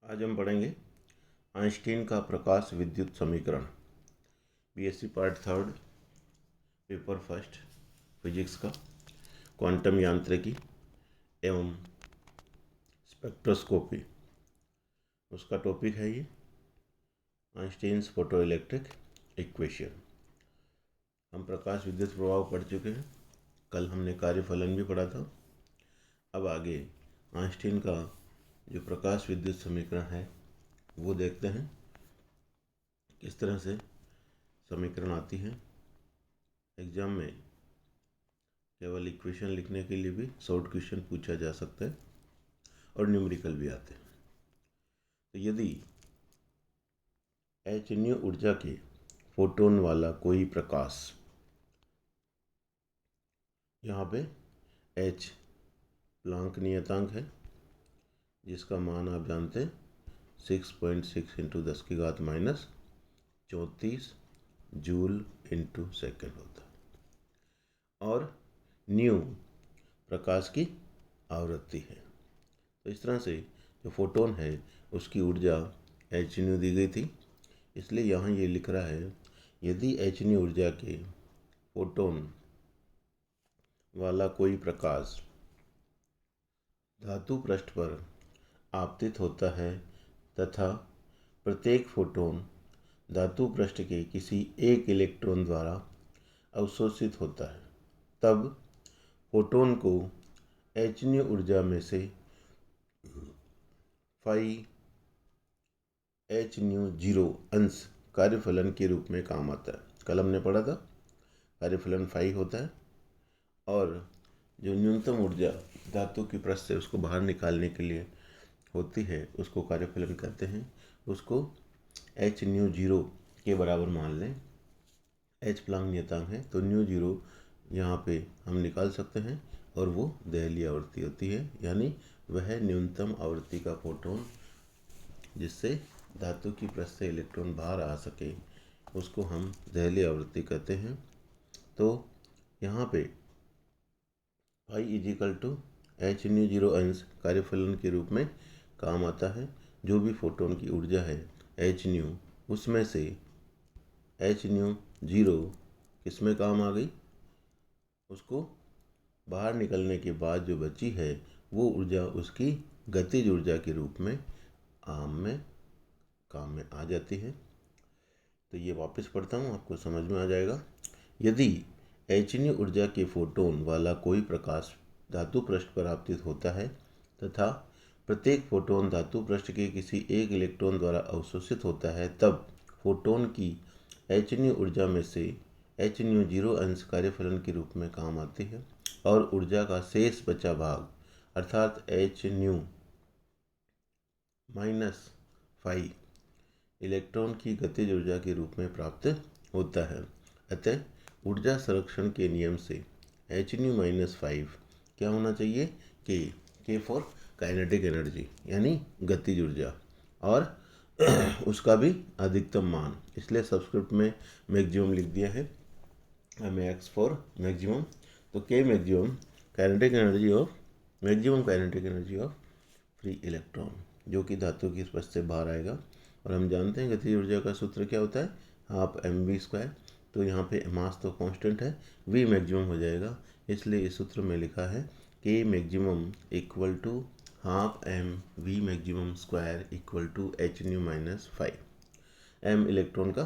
आज हम पढ़ेंगे आइंस्टीन का प्रकाश विद्युत समीकरण। BSc part 3 paper first physics का क्वांटम यांत्रिकी एवं स्पेक्ट्रोस्कोपी, उसका टॉपिक है ये आइंस्टीन्स फोटोइलेक्ट्रिक इक्वेशन। हम प्रकाश विद्युत प्रभाव पढ़ चुके हैं, कल हमने कार्यफलन भी पढ़ा था। अब आगे आइंस्टीन का जो प्रकाश विद्युत समीकरण है वो देखते हैं किस तरह से समीकरण आती है। एग्जाम में केवल इक्वेशन लिखने के लिए भी शॉर्ट क्वेश्चन पूछा जा सकता है और न्यूमेरिकल भी आते हैं। तो यदि h न्यू ऊर्जा के फोटोन वाला कोई प्रकाश, यहाँ पे h प्लांक नियतांक है जिसका मान आप जानते हैं 6.6 इंटू 10⁻⁻34 जूल इंटू सेकेंड होता है, और न्यू प्रकाश की आवृत्ति है। तो इस तरह से जो फोटोन है उसकी ऊर्जा h न्यू दी गई थी, इसलिए यहाँ ये लिख रहा है यदि h न्यू ऊर्जा के फोटोन वाला कोई प्रकाश धातु पृष्ठ पर आपतित होता है तथा प्रत्येक फोटोन धातु पृष्ठ के किसी एक इलेक्ट्रॉन द्वारा अवशोषित होता है, तब फोटोन को h न्यू ऊर्जा में से फाई h न्यू 0 अंश कार्यफलन के रूप में काम आता है। कल हमने पढ़ा था कार्यफलन फाई होता है, और जो न्यूनतम ऊर्जा धातु की पृष्ठ से उसको बाहर निकालने के लिए होती है उसको कार्यफलन कहते हैं। उसको h न्यू 0 के बराबर मान लें। h प्लांक नियतांक है तो न्यू 0 यहाँ पे हम निकाल सकते हैं और वो दहलीय आवृत्ति होती है, यानी वह न्यूनतम आवृत्ति का फोटोन जिससे धातु की पृष्ठ से इलेक्ट्रॉन बाहर आ सके उसको हम दहलीय आवृत्ति कहते हैं। तो यहाँ पे phi is equal to h nu 0 अंश कार्यफलन के रूप में काम आता है। जो भी फोटोन की ऊर्जा है h न्यू, उसमें से h न्यू 0 किस में काम आ गई, उसको बाहर निकलने के बाद जो बची है वो ऊर्जा उसकी गतिज ऊर्जा के रूप में काम में आ जाती है। तो ये वापस पढ़ता हूँ, आपको समझ में आ जाएगा। यदि h न्यू ऊर्जा के फोटोन वाला कोई प्रकाश धातु पृष्ठ पर आपतित होता है तथा प्रत्येक फोटोन धातु पृष्ठ के किसी एक इलेक्ट्रॉन द्वारा अवशोषित होता है, तब फोटोन की h न्यू ऊर्जा में से h न्यू 0 अंश कार्यफलन के रूप में काम आती है, और ऊर्जा का शेष बचा भाग अर्थात h nu minus phi electron की गतिज ऊर्जा के रूप में प्राप्त होता है। अतः ऊर्जा संरक्षण के नियम से h न्यू माइनस 5 क्या होना चाहिए, k फॉर काइनेटिक एनर्जी यानी गतिज ऊर्जा, और उसका भी अधिकतम मान, इसलिए सबस्क्रिप्ट में मैक्सिमम लिख दिया है, मैक्स फॉर मैक्सिमम। तो k maximum kinetic energy of maximum kinetic energy of free electron जो कि धातु की स्पर्श से बाहर आएगा। और हम जानते हैं गतिज ऊर्जा का सूत्र क्या होता है, हाफ mv²। तो यहाँ पे मास तो कांस्टेंट है, v मैक्सिमम हो जाएगा, इसलिए इस सूत्र में लिखा है k maximum equal to half mv maximum square equal to h nu minus 5। m electron का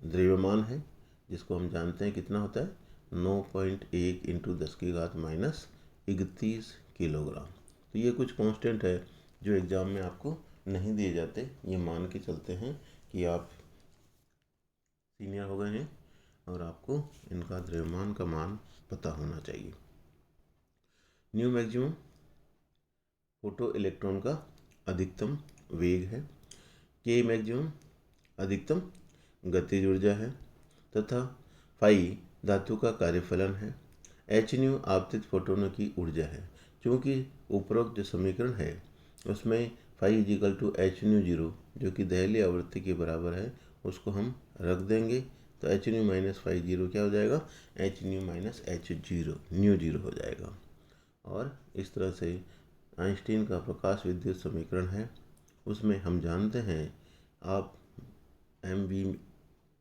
द्रव्यमान है जिसको हम जानते हैं कितना होता है 9.1 इंटू 10⁻31 किलोग्राम। तो ये कुछ कांस्टेंट है जो एग्ज़ाम में आपको नहीं दिए जाते, ये मान के चलते हैं कि आप सीनियर हो गए हैं और आपको इनका द्रव्यमान का मान पता होना चाहिए। न्यू मैक्सिमम फोटो इलेक्ट्रॉन का अधिकतम वेग है, के मैक्सिमम अधिकतम गतिज ऊर्जा है तथा फाई धातु का कार्यफलन है, h न्यू आपतित फोटोनों की ऊर्जा है। क्योंकि उपरोक्त जो समीकरण है उसमें phi is equal to h nu 0 जो कि दहलीय आवृत्ति के बराबर है उसको हम रख देंगे, तो h न्यू माइनस फाई 0 क्या हो जाएगा, h nu minus h 0 new 0 हो जाएगा। और इस तरह से आइंस्टीन का प्रकाश विद्युत समीकरण है उसमें हम जानते हैं आप एम वी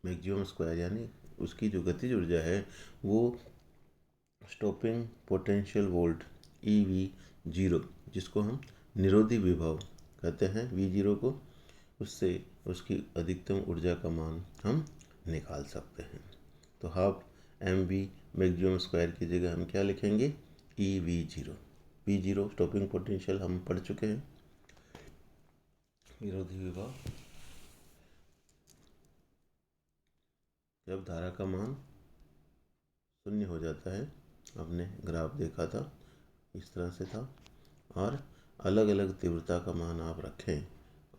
मैक्सिमम स्क्वायर यानी उसकी जो गतिज ऊर्जा है वो स्टॉपिंग पोटेंशियल वोल्ट EV0, जिसको हम निरोधी विभव कहते हैं V0 को, उससे उसकी अधिकतम ऊर्जा का मान हम निकाल सकते हैं। तो हाफ mv मैक्सिमम स्क्वायर की जगह हम क्या लिखेंगे, EV0। V0 स्टॉपिंग पोटेंशियल हम पढ़ चुके हैं, विरोधी विभव जब धारा का मान शून्य हो जाता है, आपने ग्राफ देखा था इस तरह से था, और अलग अलग तीव्रता का मान आप रखें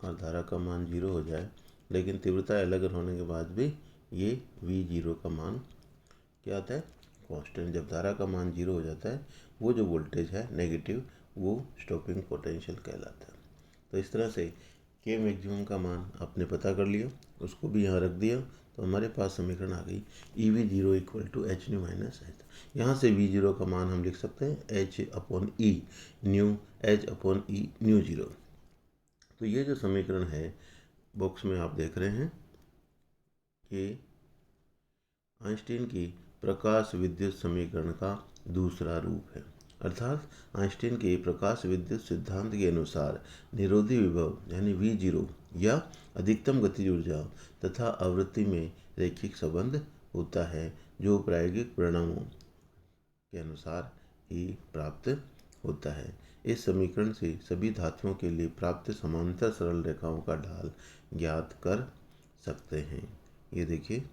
और धारा का मान 0 हो जाए, लेकिन तीव्रता अलग होने के बाद भी ये V0 का मान क्या आता है, कांस्टेंट। जब धारा का मान 0 हो जाता है, वो जो वोल्टेज है नेगेटिव, वो स्टॉपिंग पोटेंशियल कहलाता है। तो इस तरह से के मैक्सिमम का मान आपने पता कर लिया, उसको भी यहाँ रख दिया, तो हमारे पास समीकरण आ गई EV0 equal to H nu minus H. यहाँ से V0 का मान हम लिख सकते हैं H/E new, H/E mu zero. तो ये जो समीकरण है बॉक्स में आप देख रहे हैं कि आइंस्टीन की प्रकाश विद्युत समीकरण का दूसरा रूप है। अर्थात आइंस्टीन के प्रकाश विद्युत सिद्धांत के अनुसार निरोधी विभव यानी V0 या अधिकतम गतिज ऊर्जा तथा आवृत्ति में रैखिक संबंध होता है, जो प्रायोगिक परिणामों के अनुसार ही प्राप्त होता है। इस समीकरण से सभी धातुओं के लिए प्राप्त समांतर सरल रेखाओं का ढाल ज्ञात कर सकते हैं। ये देखिए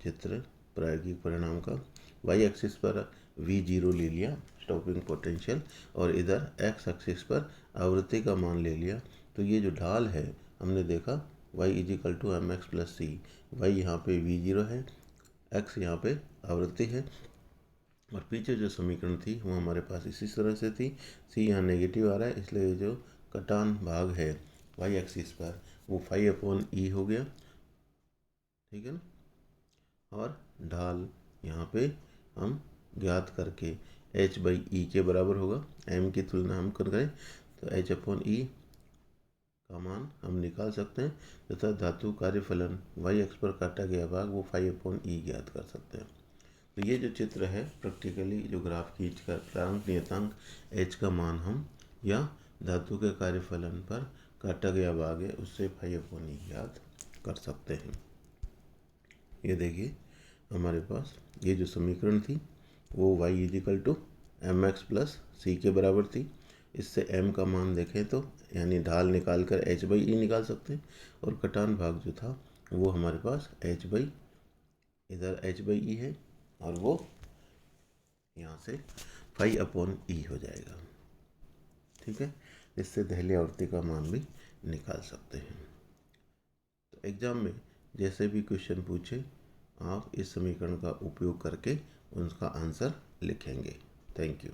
चित्र प्रायोगिक परिणाम का। y एक्सिस पर V0 ले लिया स्टॉपिंग पोटेंशियल, और इधर x एक्सिस पर आवृत्ति का मान ले लिया। तो ये जो ढाल है हमने देखा y is equal to mx plus c. y यहाँ पे V0 है, x यहाँ पे आवृत्ति है, और पीछे जो समीकरण थी वो हमारे पास इसी तरह से थी। c यहाँ नेगेटिव आ रहा है, इसलिए जो कटान भाग है y एक्सिस पर वो 5/E हो गया, ठीक है ना। और ढाल यहाँ पे हम ज्ञात करके H/E के बराबर होगा। m की तुलना हम करें तो H/E का मान हम निकाल सकते हैं, तथा धातु कार्यफलन y अक्ष पर काटा गया भाग वो 5/E ज्ञात कर सकते हैं। तो ये जो चित्र है प्रैक्टिकली जो ग्राफ खींचकर प्रारंभ नियतांक h का मान हम या धातु के कार्यफलन पर काटा गया भाग है उससे 5/E ज्ञात कर सकते हैं। ये देखिए हमारे पास ये जो समीकरण थी वो y is equal to mx plus c के बराबर थी। इससे m का मान देखें तो यानी ढाल निकाल कर H/E निकाल सकते हैं, और कटान भाग जो था वो हमारे पास इधर H/E है, और वो यहाँ से 5/E हो जाएगा, ठीक है। इससे दहली आवृत्ति का मान भी निकाल सकते हैं। तो एग्ज़ाम में जैसे भी क्वेश्चन पूछे आप इस समीकरण का उपयोग करके उसका आंसर लिखेंगे। Thank you.